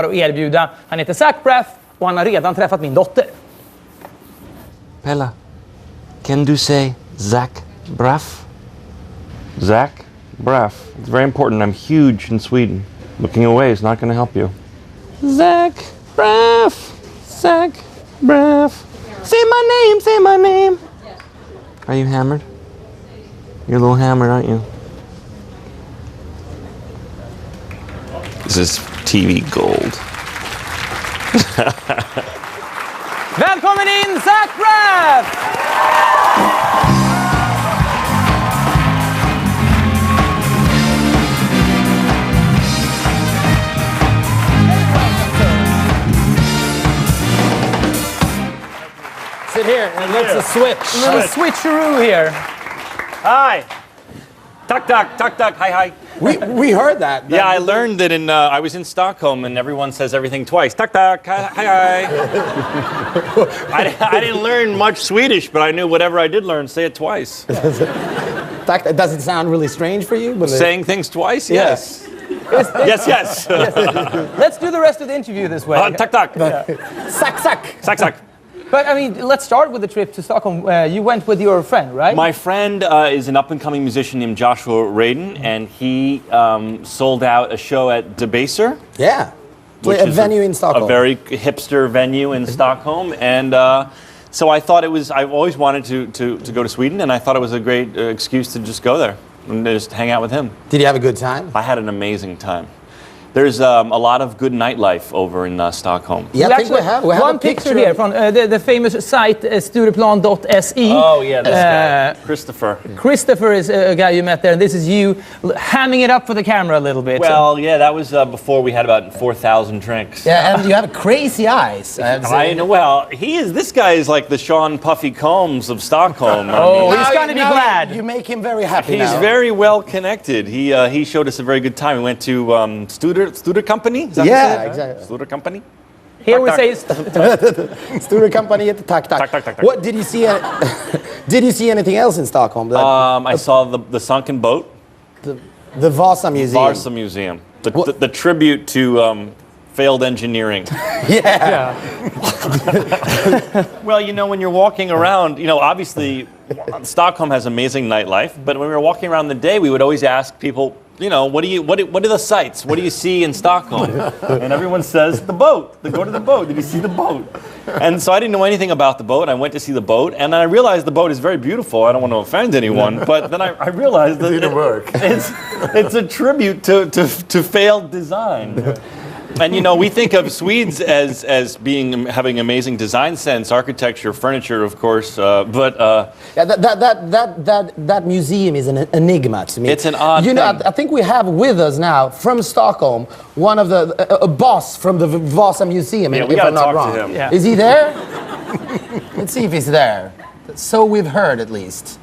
att erbjuda. Han heter Zach Braff och han har redan träffat min dotter. Bella, can you say Zach Braff? Zach Braff. It's very important. I'm huge in Sweden. Looking away is not going to help you. Zach Braff. Zach Braff. Say my name, say my name. Are you hammered? You're a little hammered, aren't you? This is TV gold. Välkommen in, Zach Braff! Sit here and let's switch. A little switcheroo here. Hi. Tuck, hi, hi. We heard that. Yeah, I learned that I was in Stockholm and everyone says everything twice. Tuck, hi. I didn't learn much Swedish, but I knew whatever I did learn, say it twice. Does it sound really strange for you? Saying things twice? Yes. Yes. Let's do the rest of the interview this way. Tuck. Sack. But I mean, let's start with the trip to Stockholm. You went with your friend, right? My friend is an up-and-coming musician named Joshua Radin, and he sold out a show at Debaser. Yeah. Which a is venue in Stockholm. A very hipster venue in Stockholm. And so I thought I've always wanted to go to Sweden, and I thought it was a great excuse to just go there and just hang out with him. Did you have a good time? I had an amazing time. There's a lot of good nightlife over in Stockholm. Yeah, I think we have one picture here from the famous site Stureplan.se. Oh yeah, this guy, Christopher. Christopher is a guy you met there, and this is you hamming it up for the camera a little bit. Well, yeah, that was before we had about 4,000 drinks. Yeah, and you have crazy eyes. I know. Well, this guy is like the Sean Puffy Combs of Stockholm. Oh, he's going to be glad. You make him very happy. He's very well connected. He showed us a very good time. We went to Studer Company? Is that yeah, exactly. Studer Company? Here we say Studer Company at the Tack. What did you see? Did you see anything else in Stockholm? I saw the sunken boat. The Vasa Museum. Vasa Museum. The tribute to failed engineering. Yeah. Well, when you're walking around, obviously Stockholm has amazing nightlife, but when we were walking around the day, we would always ask people, what are the sights? What do you see in Stockholm? And everyone says, the boat. Go to the boat. Did you see the boat? And so I didn't know anything about the boat. I went to see the boat, and then I realized the boat is very beautiful. I don't want to offend anyone, but then I realized that it's a tribute to failed design. And we think of Swedes as having amazing design sense, architecture, furniture, of course. But that museum is an enigma to me. It's an odd thing. I think we have with us now from Stockholm one of a boss from the Vasa Museum. Yeah, we if gotta I'm not talk wrong. to him. Yeah. Is he there? Let's see if he's there. So we've heard, at least.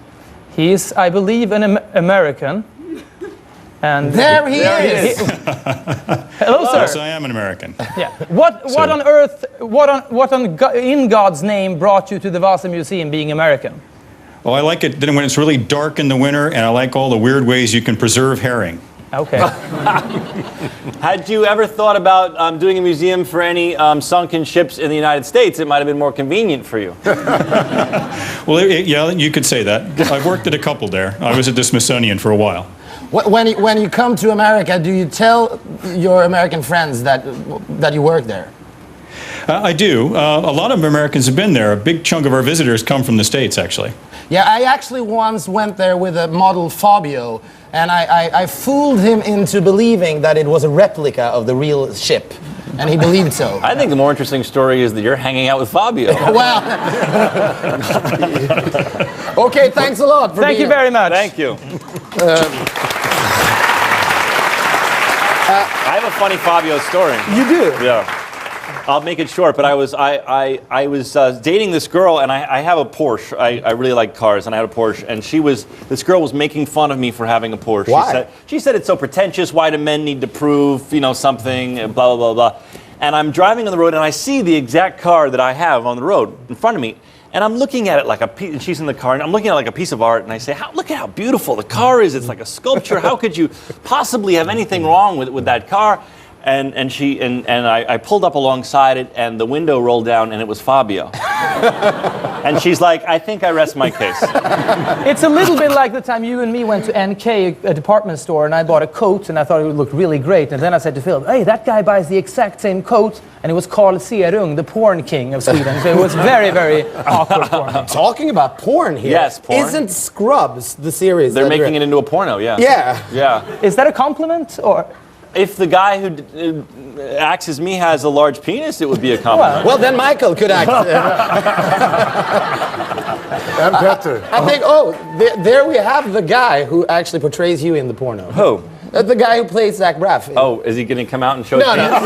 He is, I believe, an American. And there he is. Hello, sir. Yes, I am an American. Yeah. What on earth? In God's name brought you to the Vasa Museum, being American? Well, I like it when it's really dark in the winter, and I like all the weird ways you can preserve herring. Okay. Had you ever thought about doing a museum for any sunken ships in the United States? It might have been more convenient for you. Well, yeah, you could say that. I've worked at a couple there. I was at the Smithsonian for a while. When you come to America, do you tell your American friends that you work there? I do. A lot of Americans have been there. A big chunk of our visitors come from the States, actually. Yeah, I actually once went there with a model Fabio, and I fooled him into believing that it was a replica of the real ship. And he believed so. I think the more interesting story is that you're hanging out with Fabio. Well, okay, thanks a lot. Thank you very much. Thank you. I have a funny Fabio story. You do? Yeah. I'll make it short, but I was dating this girl, and I have a Porsche. I really like cars, and I had a Porsche, and this girl was making fun of me for having a Porsche. Why? She said it's so pretentious. Why do men need to prove, something? Blah blah blah blah. And I'm driving on the road, and I see the exact car that I have on the road in front of me, And I'm looking at it like a piece, and she's in the car, and I'm looking at it like a piece of art, and I say, look at how beautiful the car is. It's like a sculpture. How could you possibly have anything wrong with that car? And I pulled up alongside it, and the window rolled down, and it was Fabio. And she's like, I think I rest my case. It's a little bit like the time you and me went to NK, a department store, and I bought a coat, and I thought it would look really great. And then I said to Phil, hey, that guy buys the exact same coat, and it was Carl Serung, the porn king of Sweden. So it was very, very awkward for me. Talking about porn here. Yes, porn. Isn't Scrubs the series? They're making it into a porno, yeah. Yeah. Yeah. Is that a compliment, or? If the guy who acts as me has a large penis, it would be a compliment. Well, then Michael could act. And better. I think, there we have the guy who actually portrays you in the porno. Who? The guy who plays Zach Braff. Oh, is he going to come out and show his No, penis?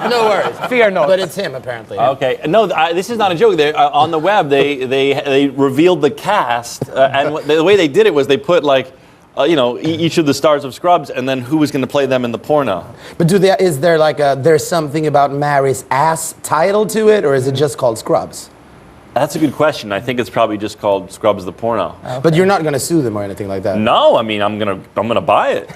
no worries. Fear not. But it's him, apparently. Okay, no, this is not a joke. On the web, they revealed the cast, and the way they did it was they put like, each of the stars of Scrubs, and then who was going to play them in the porno. But is there like there's something about Mary's ass title to it, or is it just called Scrubs? That's a good question. I think it's probably just called Scrubs the porno. Okay. But you're not going to sue them or anything like that? No, I mean I'm gonna buy it.